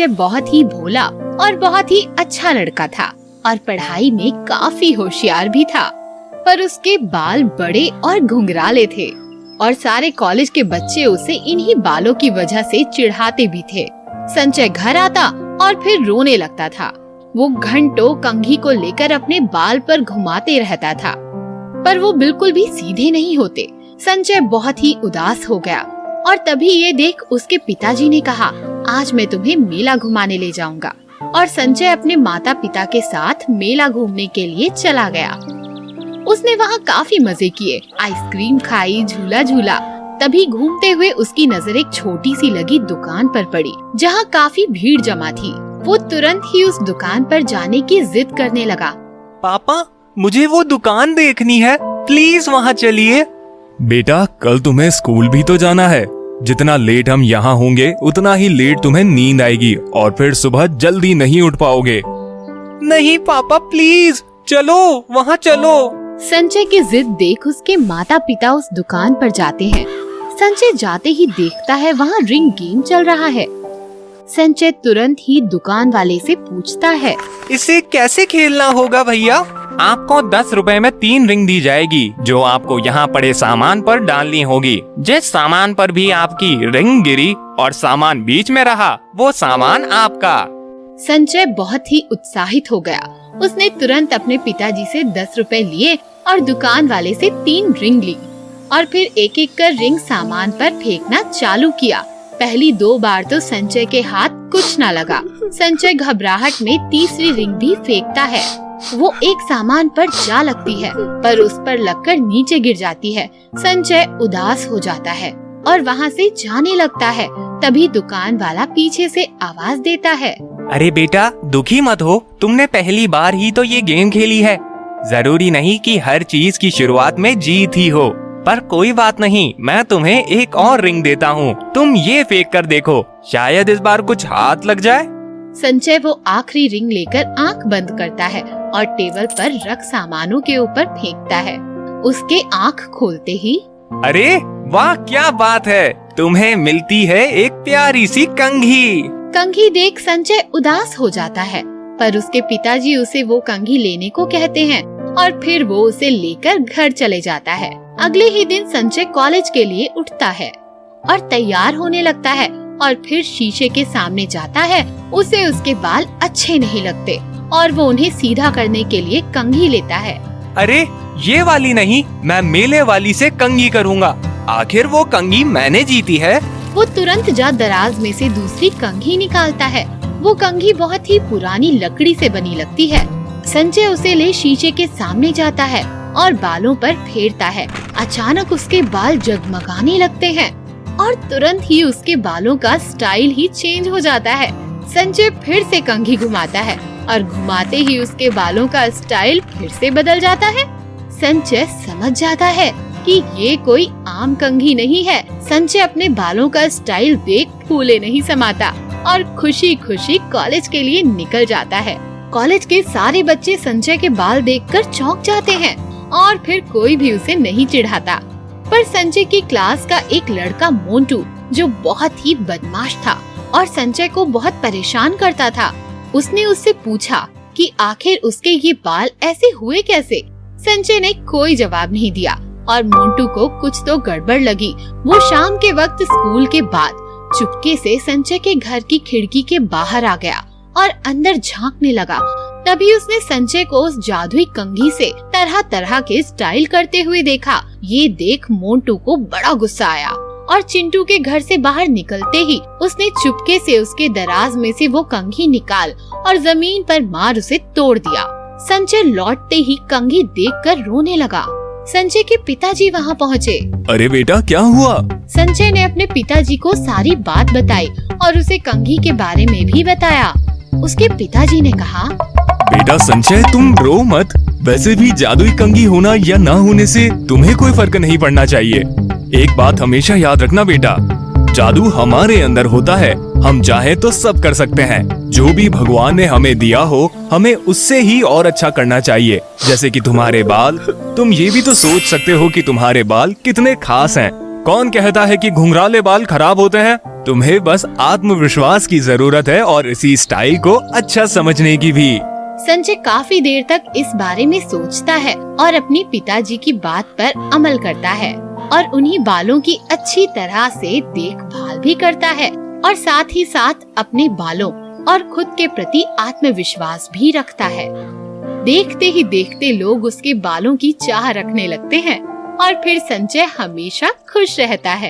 ये बहुत ही भोला और बहुत ही अच्छा लड़का था और पढ़ाई में काफी होशियार भी था, पर उसके बाल बड़े और घुंघराले थे और सारे कॉलेज के बच्चे उसे इन्हीं बालों की वजह से चिढ़ाते भी थे। संजय घर आता और फिर रोने लगता था। वो घंटों कंघी को लेकर अपने बाल पर घुमाते रहता था, पर वो बिल्कुल भी सीधे नहीं होते। संजय बहुत ही उदास हो गया और तभी ये देख उसके पिताजी ने कहा, आज मैं तुम्हें मेला घुमाने ले जाऊंगा। और संजय अपने माता पिता के साथ मेला घूमने के लिए चला गया। उसने वहाँ काफी मजे किए, आइसक्रीम खाई, झूला झूला। तभी घूमते हुए उसकी नजर एक छोटी सी लगी दुकान पर पड़ी, जहाँ काफी भीड़ जमा थी। वो तुरंत ही उस दुकान पर जाने की जिद करने लगा। पापा, मुझे वो दुकान देखनी है, प्लीज वहाँ चलिए। बेटा, कल तुम्हें स्कूल भी तो जाना है। जितना लेट हम यहाँ होंगे उतना ही लेट तुम्हें नींद आएगी और फिर सुबह जल्दी नहीं उठ पाओगे। नहीं पापा, प्लीज चलो, वहाँ चलो। संजय की जिद देख उसके माता पिता उस दुकान पर जाते हैं। संजय जाते ही देखता है वहाँ रिंग गेम चल रहा है। संजय तुरंत ही दुकान वाले से पूछता है, इसे कैसे खेलना होगा भैया? आपको 10 रुपए में 3 रिंग दी जाएगी, जो आपको यहाँ पड़े सामान पर डालनी होगी। जिस सामान पर भी आपकी रिंग गिरी और सामान बीच में रहा, वो सामान आपका। संजय बहुत ही उत्साहित हो गया। उसने तुरंत अपने पिताजी से 10 रुपए लिए और दुकान वाले से 3 रिंग ली और फिर एक एक कर रिंग सामान पर फेंकना चालू किया। पहली 2 बार तो संजय के हाथ कुछ न लगा। संजय घबराहट में तीसरी रिंग भी फेंकता है। वो एक सामान पर जा लगती है, पर उस पर लगकर नीचे गिर जाती है। संजय उदास हो जाता है और वहाँ से जाने लगता है। तभी दुकान वाला पीछे से आवाज देता है, अरे बेटा, दुखी मत हो, तुमने पहली बार ही तो ये गेम खेली है। जरूरी नहीं कि हर चीज की शुरुआत में जीत ही हो, पर कोई बात नहीं, मैं तुम्हें एक और रिंग देता हूँ। तुम ये फेंक कर देखो, शायद इस बार कुछ हाथ लग जाए। संजय वो आखिरी रिंग लेकर आंख बंद करता है और टेबल पर रख सामानों के ऊपर फेंकता है। उसके आंख खोलते ही, अरे वाह, क्या बात है, तुम्हें मिलती है एक प्यारी सी कंघी। कंघी देख संजय उदास हो जाता है, पर उसके पिताजी उसे वो कंघी लेने को कहते हैं और फिर वो उसे लेकर घर चले जाता है। अगले ही दिन संजय कॉलेज के लिए उठता है और तैयार होने लगता है और फिर शीशे के सामने जाता है। उसे उसके बाल अच्छे नहीं लगते और वो उन्हें सीधा करने के लिए कंघी लेता है। अरे ये वाली नहीं, मैं मेले वाली से कंघी करूँगा। आखिर वो कंघी मैंने जीती है। वो तुरंत जा दराज में से दूसरी कंघी निकालता है। वो कंघी बहुत ही पुरानी लकड़ी से बनी लगती है। संजय उसे ले शीशे के सामने जाता है और बालों पर फेरता है। अचानक उसके बाल जगमगाने लगते हैं और तुरंत ही उसके बालों का स्टाइल ही चेंज हो जाता है। संजय फिर से कंघी घुमाता है और घुमाते ही उसके बालों का स्टाइल फिर से बदल जाता है। संजय समझ जाता है कि ये कोई आम कंघी नहीं है। संजय अपने बालों का स्टाइल देख फूले नहीं समाता और खुशी खुशी कॉलेज के लिए निकल जाता है। कॉलेज के सारे बच्चे संजय के बाल देखकर चौंक जाते हैं और फिर कोई भी उसे नहीं चिढ़ाता। पर संजय की क्लास का एक लड़का मोंटू, जो बहुत ही बदमाश था और संजय को बहुत परेशान करता था, उसने उससे पूछा कि आखिर उसके ये बाल ऐसे हुए कैसे। संजय ने कोई जवाब नहीं दिया और मोंटू को कुछ तो गड़बड़ लगी। वो शाम के वक्त स्कूल के बाद चुपके से संजय के घर की खिड़की के बाहर आ गया और अंदर झांकने लगा। तभी उसने संजय को उस जादुई कंघी से तरह तरह के स्टाइल करते हुए देखा। ये देख मोंटू को बड़ा गुस्सा आया और चिंटू के घर से बाहर निकलते ही उसने चुपके से उसके दराज में से वो कंघी निकाल और जमीन पर मार उसे तोड़ दिया। संजय लौटते ही कंघी देखकर रोने लगा। संजय के पिताजी वहाँ पहुँचे। अरे बेटा, क्या हुआ? संजय ने अपने पिताजी को सारी बात बताई और उसे कंघी के बारे में भी बताया। उसके पिताजी ने कहा, बेटा संजय, तुम रो मत। वैसे भी जादुई कंघी होना या ना होने से तुम्हें कोई फर्क नहीं पड़ना चाहिए। एक बात हमेशा याद रखना बेटा, जादू हमारे अंदर होता है। हम चाहे तो सब कर सकते हैं। जो भी भगवान ने हमें दिया हो, हमें उससे ही और अच्छा करना चाहिए। जैसे कि तुम्हारे बाल, तुम ये भी तो सोच सकते हो कि तुम्हारे बाल कितने खास हैं। कौन कहता है कि घुंघराले बाल खराब होते हैं? तुम्हें बस आत्मविश्वास की जरूरत है और इसी स्टाइल को अच्छा समझने की भी। संजय काफी देर तक इस बारे में सोचता है और अपने पिताजी की बात पर अमल करता है और उन्हीं बालों की अच्छी तरह से देखभाल भी करता है और साथ ही साथ अपने बालों और खुद के प्रति आत्मविश्वास भी रखता है। देखते ही देखते लोग उसके बालों की चाह रखने लगते हैं और फिर संजय हमेशा खुश रहता है।